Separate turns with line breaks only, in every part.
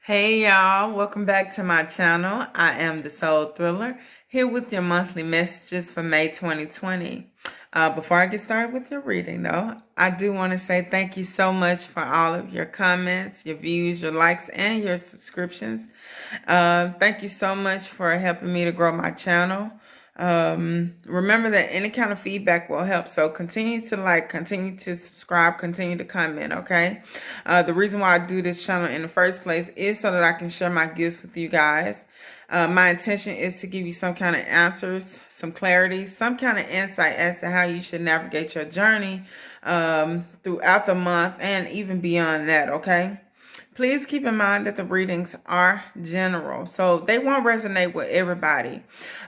Hey y'all, welcome back to my channel. I am the Soul Thriller, here with your monthly messages for May 2020. Before I get started with your reading though, I do want to say thank you so much for all of your comments, your views, your likes, and your subscriptions. Thank you so much for helping me to grow my channel. Remember that any kind of feedback will help, so continue to like, continue to subscribe, continue to comment. Okay, the reason why I do this channel in the first place is so that I can share my gifts with you guys. My intention is to give you some kind of answers, some clarity, some kind of insight as to how you should navigate your journey throughout the month and even beyond that. Okay, please keep in mind that the readings are general, so they won't resonate with everybody.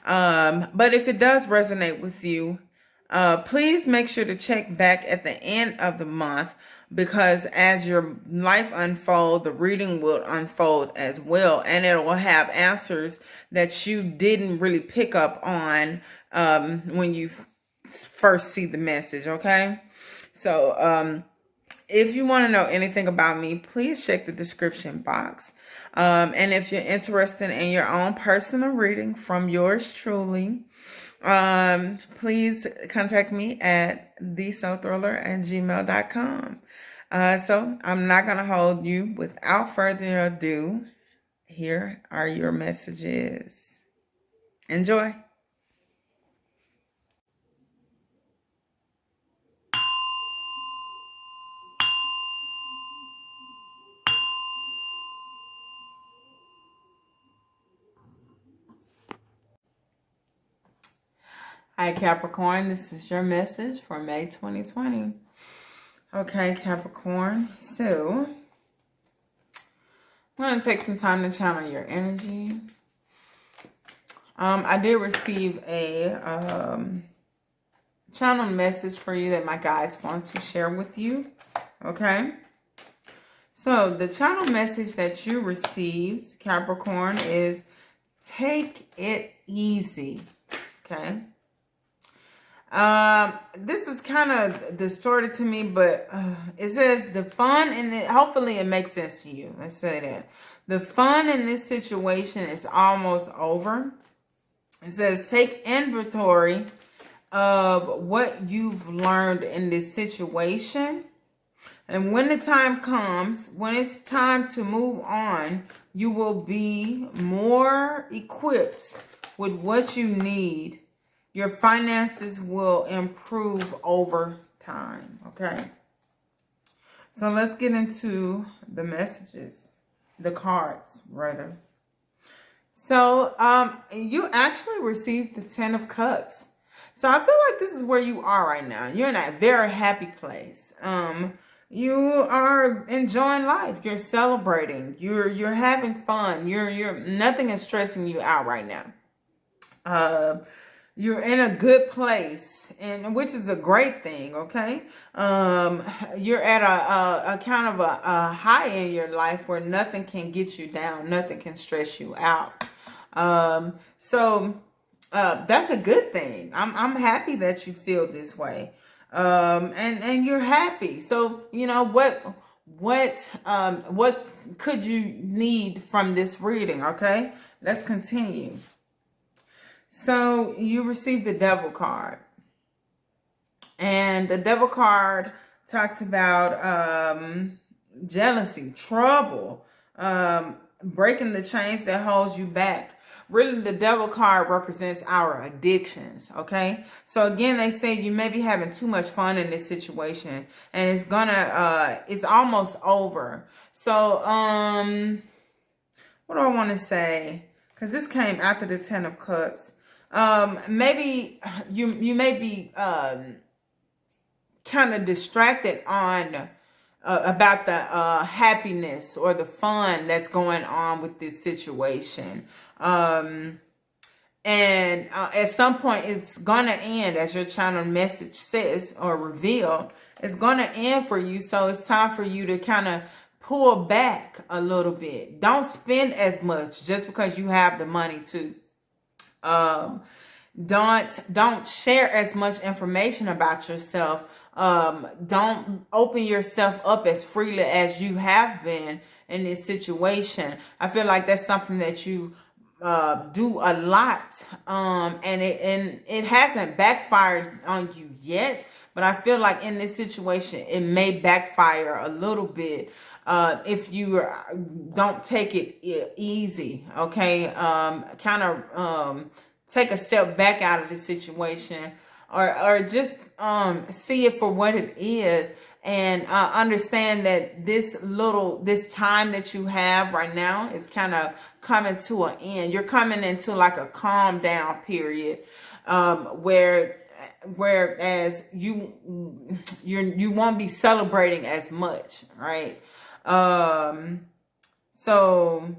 But if it does resonate with you, please make sure to check back at the end of the month, because as your life unfolds, the reading will unfold as well, and it will have answers that you didn't really pick up on when you first see the message. Okay, so if you want to know anything about me, please check the description box. And if you're interested in your own personal reading from yours truly, please contact me at thesoulthriller@gmail.com. So I'm not going to hold you. Without further ado, here are your messages. Enjoy. Hi Capricorn, this is your message for May 2020. Okay, Capricorn, so I'm going to take some time to channel your energy. I did receive a channel message for you that my guides want to share with you. Okay, so the channel message that you received, Capricorn, is take it easy. Okay. This is kind of distorted to me, but it says the fun in it, hopefully it makes sense to you. Let's say that the fun in this situation is almost over. It says take inventory of what you've learned in this situation, and when the time comes, when it's time to move on, you will be more equipped with what you need. Your finances will improve over time. Okay, so let's get into the messages, the cards rather. So you actually received the 10 of Cups. So I feel like this is where you are right now. You're in a very happy place. You are enjoying life. You're celebrating. You're having fun. You're nothing is stressing you out right now. You're in a good place, and which is a great thing. Okay, you're at a kind of a high in your life where nothing can get you down, nothing can stress you out. So that's a good thing. I'm happy that you feel this way, and you're happy. So you know what could you need from this reading? Okay, let's continue. So you received the Devil card, and the Devil card talks about jealousy, trouble, breaking the chains that holds you back. Really, the Devil card represents our addictions. Okay, so again, they say you may be having too much fun in this situation, and it's almost over. So what do I want to say? Because this came after the 10 of Cups. Maybe you may be kind of distracted on about the happiness or the fun that's going on with this situation. And at some point it's gonna end, as your channel message says or revealed. It's gonna end for you, so it's time for you to kind of pull back a little bit. Don't spend as much just because you have the money to. Don't share as much information about yourself. Don't open yourself up as freely as you have been in this situation. I feel like that's something that you do a lot, and it hasn't backfired on you yet, but I feel like in this situation it may backfire a little bit if you don't take it easy. Okay, kind of take a step back out of the situation, or just see it for what it is, and understand that this time that you have right now is kind of coming to an end. You're coming into like a calm down period, whereas you won't be celebrating as much, right? So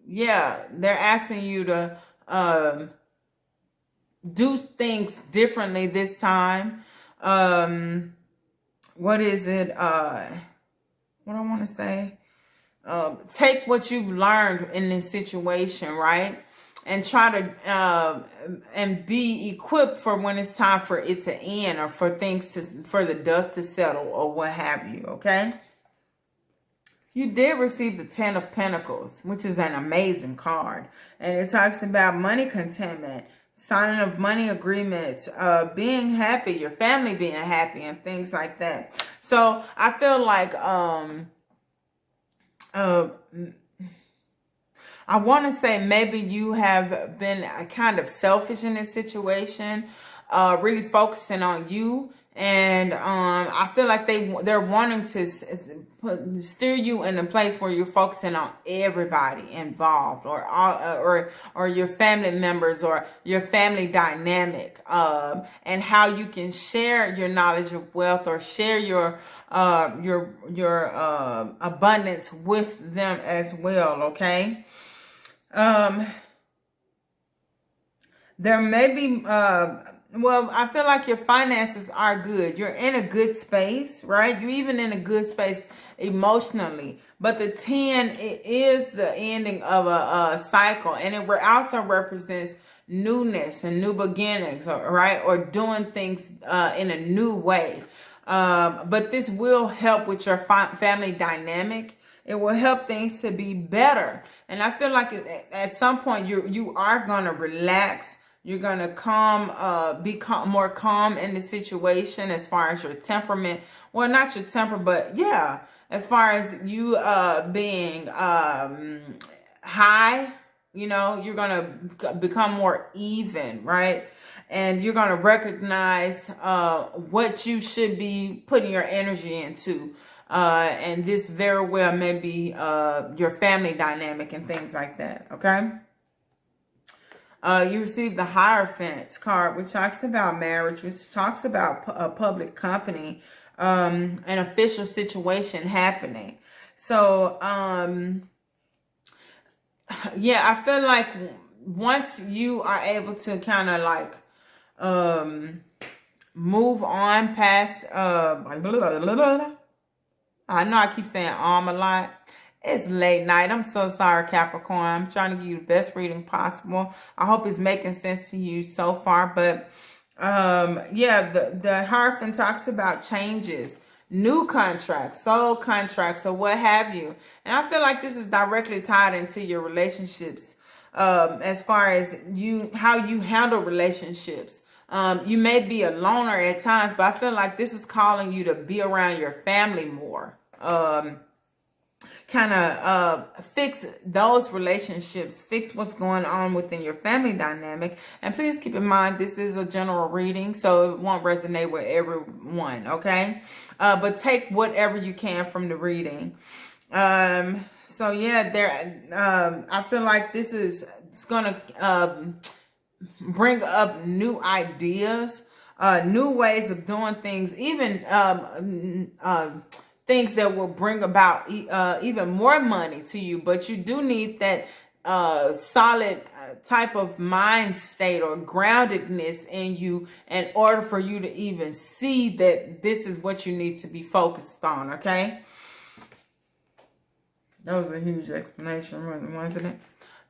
yeah, they're asking you to do things differently this time. What is it? What I want to say? Take what you've learned in this situation, right? And try to and be equipped for when it's time for it to end, or for the dust to settle, or what have you. Okay. You did receive the 10 of Pentacles, which is an amazing card, and it talks about money contentment, signing of money agreements, being happy, your family being happy, and things like that. So I feel like I want to say maybe you have been kind of selfish in this situation, really focusing on you. And I feel like they're wanting to steer you in a place where you're focusing on everybody involved, or your family members, or your family dynamic, and how you can share your knowledge of wealth, or share your abundance with them as well. Okay. There may be well, I feel like your finances are good. You're in a good space, right? You're even in a good space emotionally. But the 10, it is the ending of a cycle. And it also represents newness and new beginnings, right? Or doing things in a new way. But this will help with your family dynamic. It will help things to be better. And I feel like at some point you are going to relax. You're going to become more calm in the situation as far as your temperament. Well, not your temper, but yeah, as far as you being high, you know, you're going to become more even, right? And you're going to recognize what you should be putting your energy into. And this very well may be your family dynamic and things like that, okay? You received the Hierophant card, which talks about marriage, which talks about a public company, an official situation happening. So, yeah, I feel like once you are able to kind of like move on past, I know I keep saying a lot. It's late night. I'm so sorry, Capricorn. I'm trying to give you the best reading possible. I hope it's making sense to you so far. But yeah, the Hierophant talks about changes, new contracts, soul contracts, or what have you. And I feel like this is directly tied into your relationships, as far as how you handle relationships. You may be a loner at times, but I feel like this is calling you to be around your family more. Kind of fix those relationships, fix what's going on within your family dynamic. And please keep in mind, this is a general reading, so it won't resonate with everyone, okay? But take whatever you can from the reading. So yeah, I feel like it's gonna bring up new ideas, new ways of doing things, even things that will bring about even more money to you. But you do need that solid type of mind state or groundedness in you in order for you to even see that this is what you need to be focused on, okay? That was a huge explanation, wasn't it?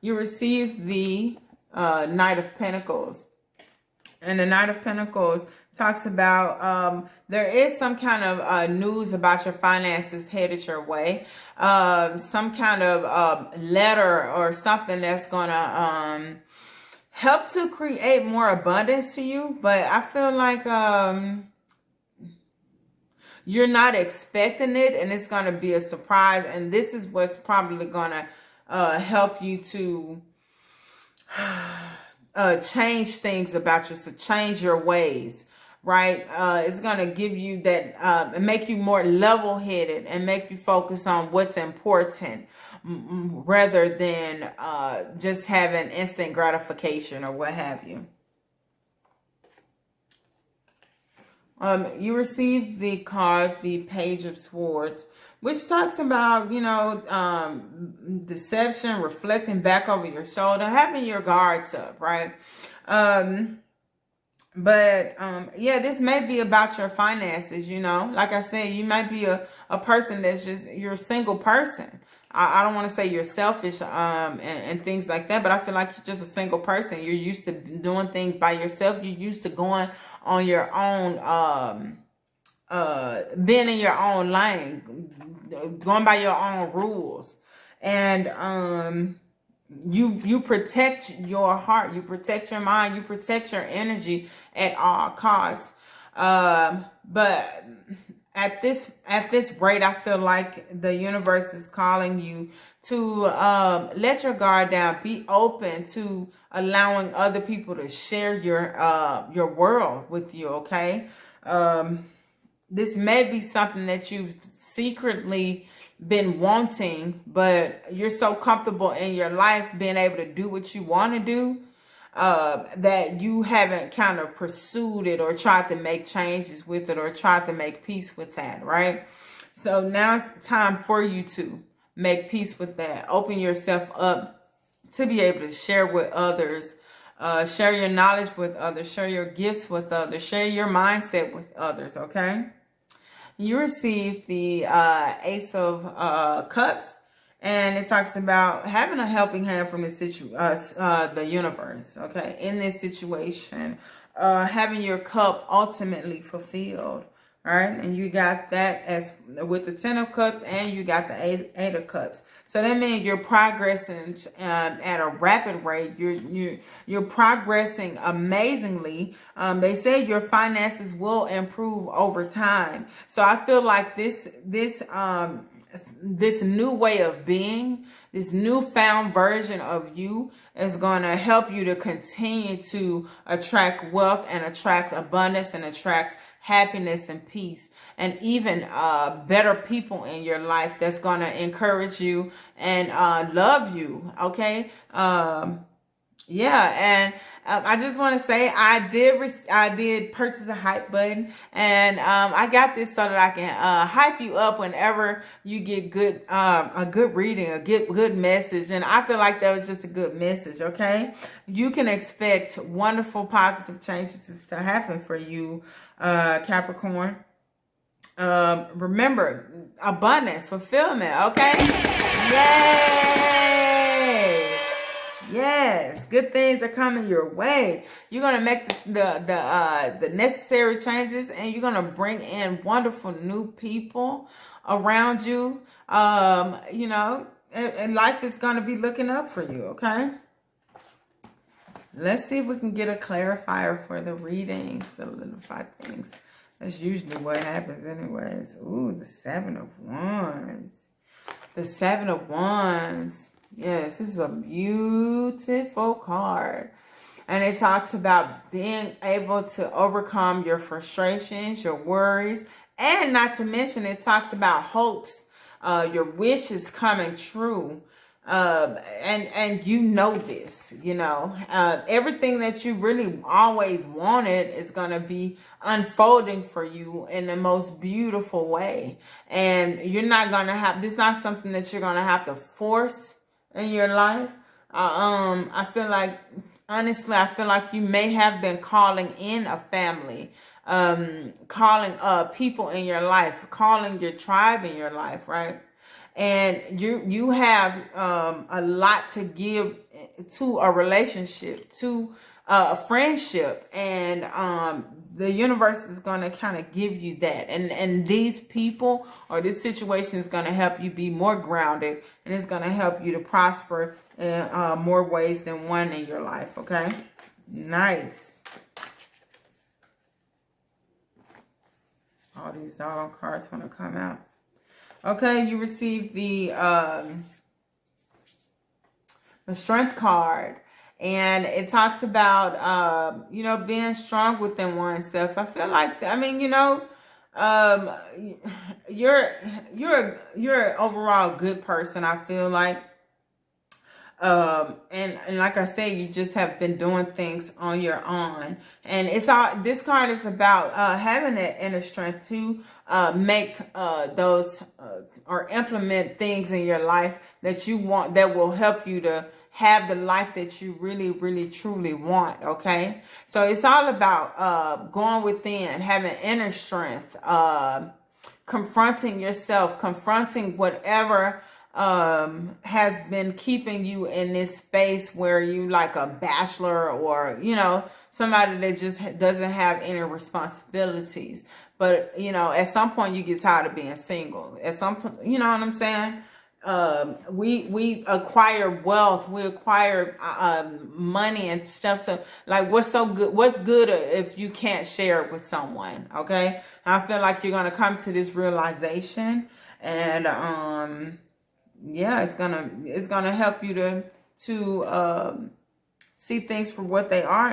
You received the Knight of Pentacles. And the Knight of Pentacles talks about there is some kind of news about your finances headed your way. Some kind of letter or something that's gonna help to create more abundance to you. But I feel like you're not expecting it, and it's gonna be a surprise. And this is what's probably gonna help you to change things about yourself, change your ways, right? It's going to give you that, and make you more level-headed and make you focus on what's important rather than just having instant gratification or what have you. You receive the card, the Page of Swords, which talks about, you know, deception, reflecting back over your shoulder, having your guards up, right? Yeah, this may be about your finances, you know. Like I said, you might be a person that's just, you're a single person. I don't want to say you're selfish and things like that, but I feel like you're just a single person. You're used to doing things by yourself. You're used to going on your own, being in your own lane, going by your own rules. And you protect your heart, you protect your mind, you protect your energy at all costs. But at this rate, I feel like the universe is calling you to let your guard down. Be open to allowing other people to share your world with you. Okay. This may be something that you've secretly been wanting, but you're so comfortable in your life being able to do what you want to do, that you haven't kind of pursued it or tried to make changes with it or tried to make peace with that, right? So now it's time for you to make peace with that. Open yourself up to be able to share with others, share your knowledge with others, share your gifts with others, share your mindset with others, okay? You receive the Ace of Cups, and it talks about having a helping hand from the universe, okay? In this situation, having your cup ultimately fulfilled, all right? And you got that as with the 10 of Cups, and you got the 8 of Cups. So that means you're progressing at a rapid rate. You're progressing amazingly. They say your finances will improve over time. So I feel like this new way of being, this newfound version of you is going to help you to continue to attract wealth and attract abundance and attract happiness and peace, and even better people in your life that's going to encourage you and love you, okay? Yeah, and I just want to say I did purchase a hype button, and I got this so that I can hype you up whenever you get a good reading, a good message. And I feel like that was just a good message, okay? You can expect wonderful, positive changes to happen for you, Capricorn. Remember, abundance, fulfillment, okay? Yay! Yes, good things are coming your way. You're gonna make the necessary changes, and you're gonna bring in wonderful new people around you. You know, and life is gonna be looking up for you. Okay. Let's see if we can get a clarifier for the reading, solidify things. That's usually what happens, anyways. Ooh, the 7 of Wands. The 7 of Wands. Yes, this is a beautiful card. And it talks about being able to overcome your frustrations, your worries, and not to mention it talks about hopes, your wishes coming true. And you know this, you know, everything that you really always wanted is going to be unfolding for you in the most beautiful way. And you're not going to have, this is not something that you're going to have to force in your life. I feel like, honestly, I feel like you may have been calling in a family, calling people in your life, calling your tribe in your life, right? And you have a lot to give to a relationship, to a friendship, and the universe is going to kind of give you that. And these people or this situation is going to help you be more grounded, and it's going to help you to prosper in more ways than one in your life. Okay. Nice. All these doggone cards want to come out. Okay. You received the Strength card. And it talks about, you know, being strong within oneself. I feel like, I mean, you know, you're an overall good person, I feel like. And like I said, you just have been doing things on your own. And it's all, this card is about having that inner strength to make those or implement things in your life that you want, that will help you to have the life that you really, really, truly want. Okay. So it's all about going within, having inner strength, confronting yourself, confronting whatever has been keeping you in this space where you like a bachelor, or, you know, somebody that just doesn't have any responsibilities. But, you know, at some point you get tired of being single. At some point, you know what I'm saying? We acquire wealth, we acquire money and stuff. So like, what's good if you can't share it with someone? Okay. I feel like you're going to come to this realization, and yeah, it's gonna help you to see things for what they are,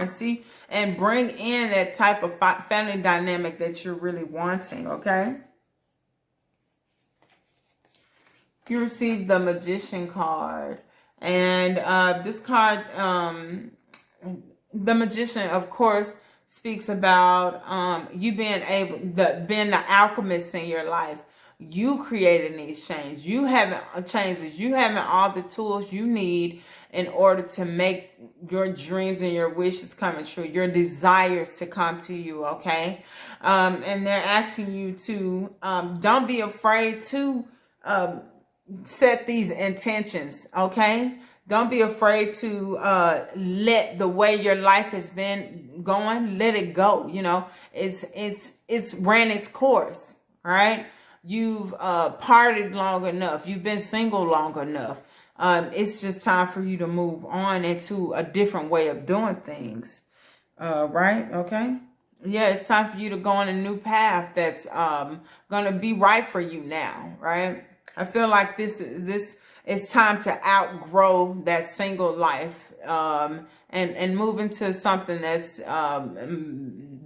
and bring in that type of family dynamic that you're really wanting. Okay. You received the Magician card, and this card, the Magician, of course, speaks about you being the alchemist in your life. You creating these changes. You having changes. You having all the tools you need in order to make your dreams and your wishes come true, your desires to come to you. Okay. And they're asking you to don't be afraid to set these intentions. Okay. Don't be afraid to let the way your life has been going, let it go. You know, it's ran its course. All right. You've partied long enough. You've been single long enough. It's just time for you to move on into a different way of doing things. Right? Okay. Yeah, it's time for you to go on a new path that's going to be right for you now. Right? I feel like this is time to outgrow that single life and move into something that's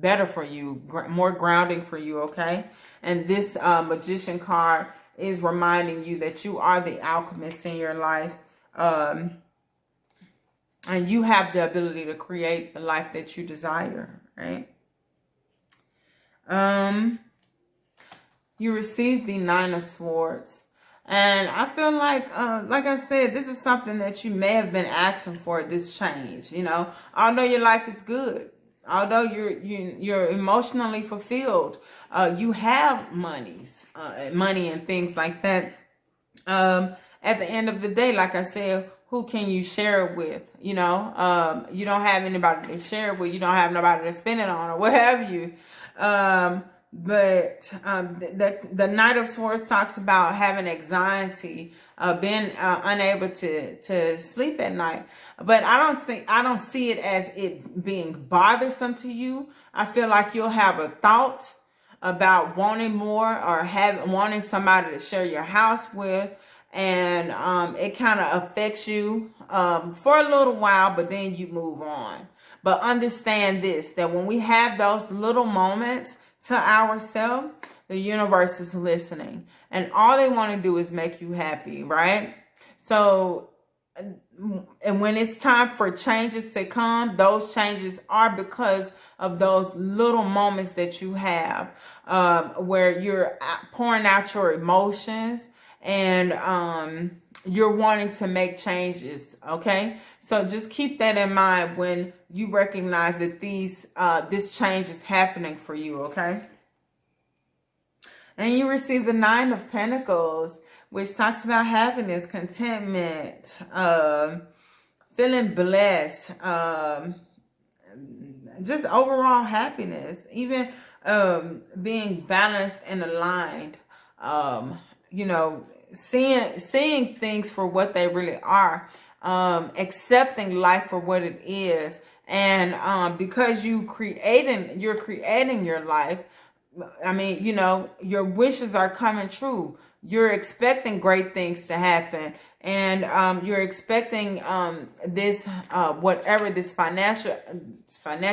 better for you, more grounding for you. Okay. And this Magician card is reminding you that you are the alchemist in your life. And you have the ability to create the life that you desire, right? You received the Nine of Swords. And I feel like I said, this is something that you may have been asking for, this change. You know, although your life is good, although you're emotionally fulfilled, you have money and things like that. At the end of the day, like I said, who can you share it with? You know, you don't have anybody to share it with. You don't have nobody to spend it on, or what have you. But the Knight of Swords talks about having anxiety, being unable to sleep at night. But I don't see it as it being bothersome to you. I feel like you'll have a thought about wanting more, or wanting somebody to share your house with, and it kind of affects you for a little while, but then you move on. But understand this, that when we have those little moments to ourselves, the universe is listening, and all they want to do is make you happy, right? So, and when it's time for changes to come, those changes are because of those little moments that you have where you're pouring out your emotions, and you're wanting to make changes. Okay, so just keep that in mind when you recognize that this change is happening for you. Okay, and you receive the Nine of Pentacles, which talks about happiness, contentment, feeling blessed. just overall happiness, even being balanced and aligned, you know, seeing things for what they really are, accepting life for what it is. And because you're creating your life, I mean, you know, your wishes are coming true. You're expecting great things to happen, and you're expecting this whatever this financial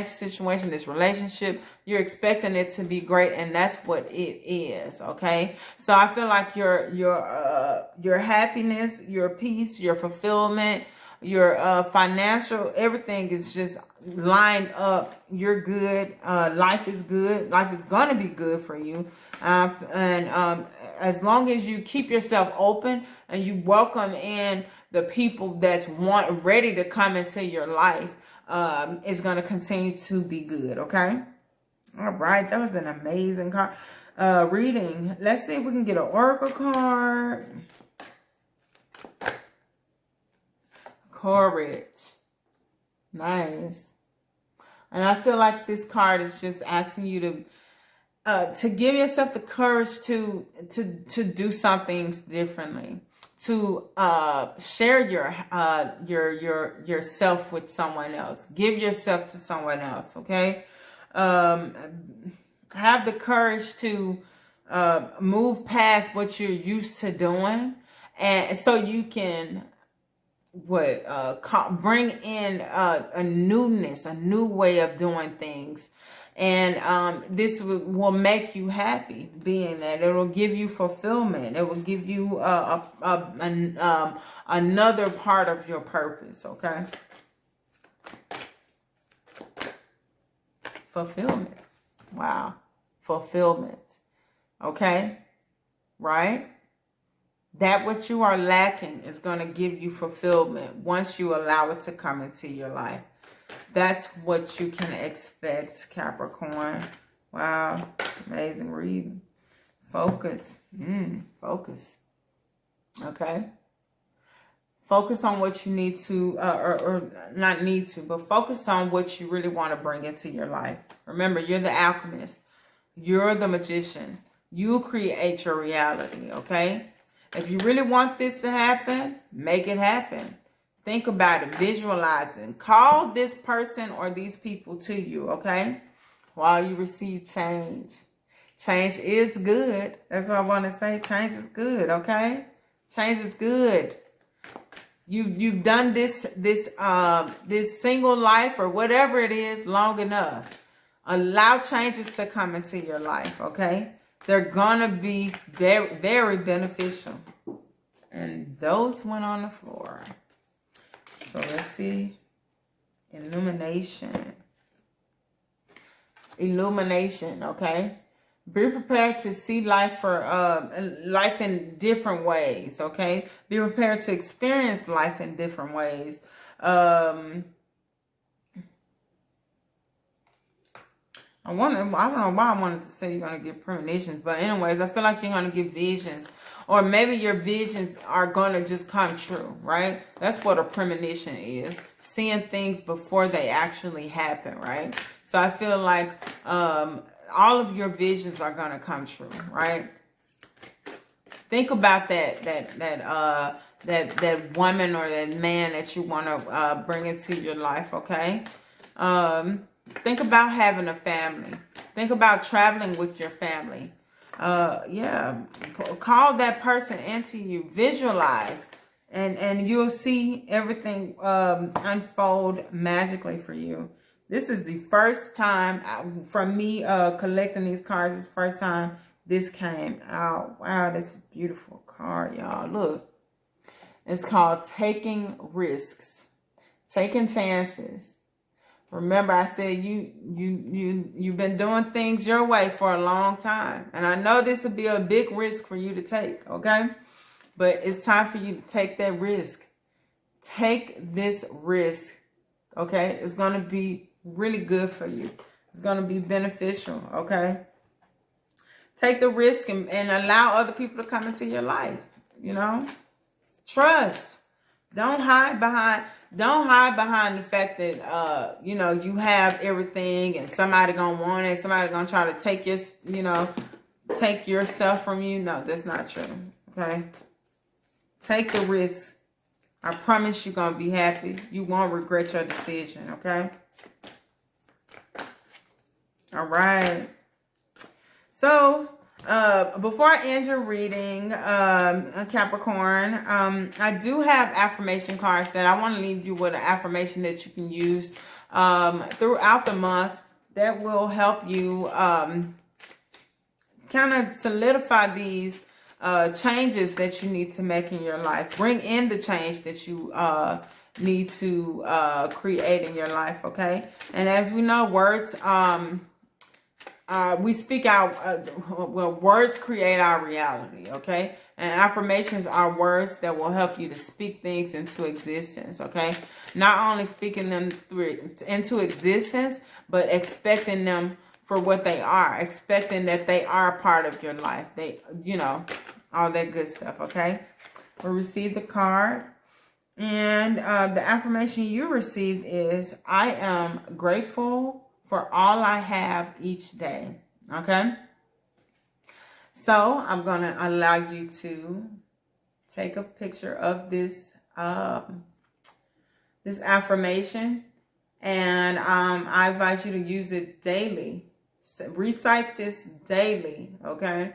situation, this relationship, you're expecting it to be great, and that's what it is. Okay, so I feel like your happiness, your peace, your fulfillment, your financial, everything is just lined up. You're good. Life is good. Life is gonna be good for you, and as long as you keep yourself open and you welcome in the people that's ready to come into your life, it's gonna continue to be good. Okay. All right, that was an amazing card reading. Let's see if we can get an oracle card. Courage. Nice. And I feel like this card is just asking you to give yourself the courage to do some things differently, to share yourself with someone else. Give yourself to someone else. Okay. Have the courage to move past what you're used to doing, and so you can bring in a newness, a new way of doing things. And this will make you happy, being that it will give you fulfillment. It will give you another part of your purpose. Okay. Fulfillment. Wow. Fulfillment. Okay. Right. That what you are lacking is going to give you fulfillment once you allow it to come into your life. That's what you can expect, Capricorn. Wow. Amazing reading. Focus. Focus. Okay. Focus on what you need to, or not need to, but focus on what you really want to bring into your life. Remember, you're the alchemist. You're the magician. You create your reality, okay? If you really want this to happen, make it happen. Think about it, visualizing. Call this person or these people to you, okay? While you receive change. Change is good. That's all I want to say. Change is good, okay? Change is good. You've done this single life or whatever it is long enough. Allow changes to come into your life, okay? They're gonna be very, very beneficial. And those went on the floor. So let's see. Illumination. Illumination, okay? Be prepared to see life life in different ways, okay? Be prepared to experience life in different ways. I don't know why I wanted to say you're going to get premonitions, but anyways, I feel like you're going to get visions, or maybe your visions are going to just come true, right? That's what a premonition is, seeing things before they actually happen, right? So I feel like all of your visions are going to come true, right? Think about that woman or that man that you want to bring into your life, okay? Think about having a family. Think about traveling with your family. Yeah, call that person into you. Visualize, and you'll see everything unfold magically for you. This is the first time from me collecting these cards. It's the first time this came out. Wow, this is a beautiful card, y'all. Look, it's called Taking Risks, Taking Chances. Remember, I said you've been doing things your way for a long time. And I know this would be a big risk for you to take, okay? But it's time for you to take that risk. Take this risk, okay? It's going to be really good for you. It's going to be beneficial, okay? Take the risk and allow other people to come into your life, you know? Trust. Don't hide behind the fact that you know, you have everything and somebody gonna want it, somebody gonna try to take your, you know, take your stuff from you. No, that's not true. Okay, take the risk. I promise you're gonna be happy. You won't regret your decision. Okay. All right. So before I end your reading, Capricorn, I do have affirmation cards that I want to leave you with an affirmation that you can use throughout the month that will help you kind of solidify these changes that you need to make in your life. Bring in the change that you need to create in your life, okay? And as we know, words... we speak out, well, words create our reality, okay? And affirmations are words that will help you to speak things into existence, okay? Not only speaking them into existence, but expecting them for what they are, expecting that they are a part of your life. They, you know, all that good stuff, okay? We'll receive the card. And the affirmation you received is, I am grateful for all I have each day. Okay. So I'm going to allow you to take a picture of this, this affirmation. And I advise you to use it daily. Recite this daily. Okay.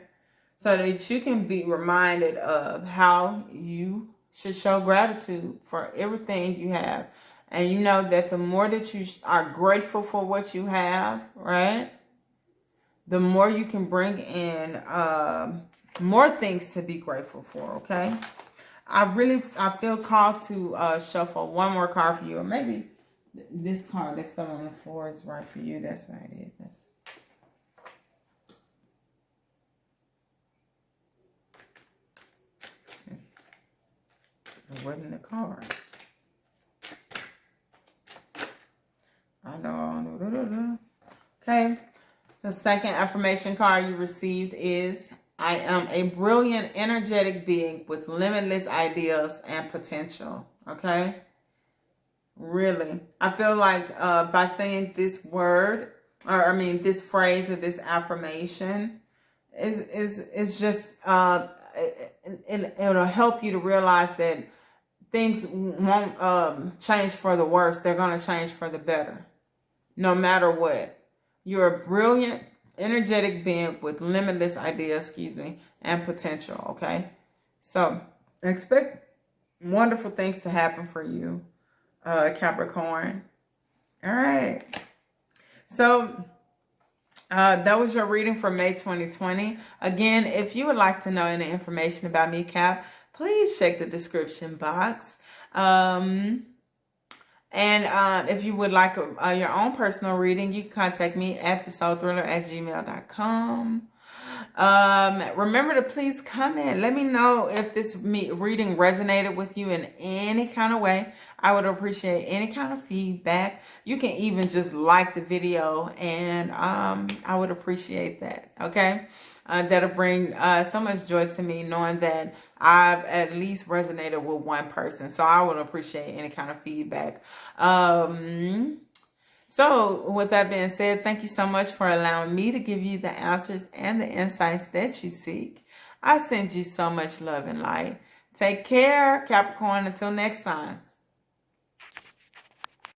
So that you can be reminded of how you should show gratitude for everything you have. And you know that the more that you are grateful for what you have, right? The more you can bring in more things to be grateful for, okay? I feel called to shuffle one more card for you. Or maybe this card that fell on the floor is right for you. That's not it. It wasn't the card. I know. Okay. The second affirmation card you received is, I am a brilliant, energetic being with limitless ideas and potential. Okay. Really. I feel like by saying this word, or I mean this phrase or this affirmation, is just it'll help you to realize that things won't change for the worse. They're going to change for the better. No matter what. You're a brilliant, energetic being with limitless ideas, and potential, okay? So, expect wonderful things to happen for you, Capricorn. All right. So, that was your reading for May 2020. Again, if you would like to know any information about me, Cap, please check the description box. And if you would like your own personal reading, you can contact me at thesoulthriller@gmail.com. Remember to please comment. Let me know if this reading resonated with you in any kind of way. I would appreciate any kind of feedback. You can even just like the video, and I would appreciate that. Okay. That'll bring so much joy to me knowing that I've at least resonated with one person. So I would appreciate any kind of feedback. So with that being said, thank you so much for allowing me to give you the answers and the insights that you seek. I send you so much love and light. Take care, Capricorn. Until next time.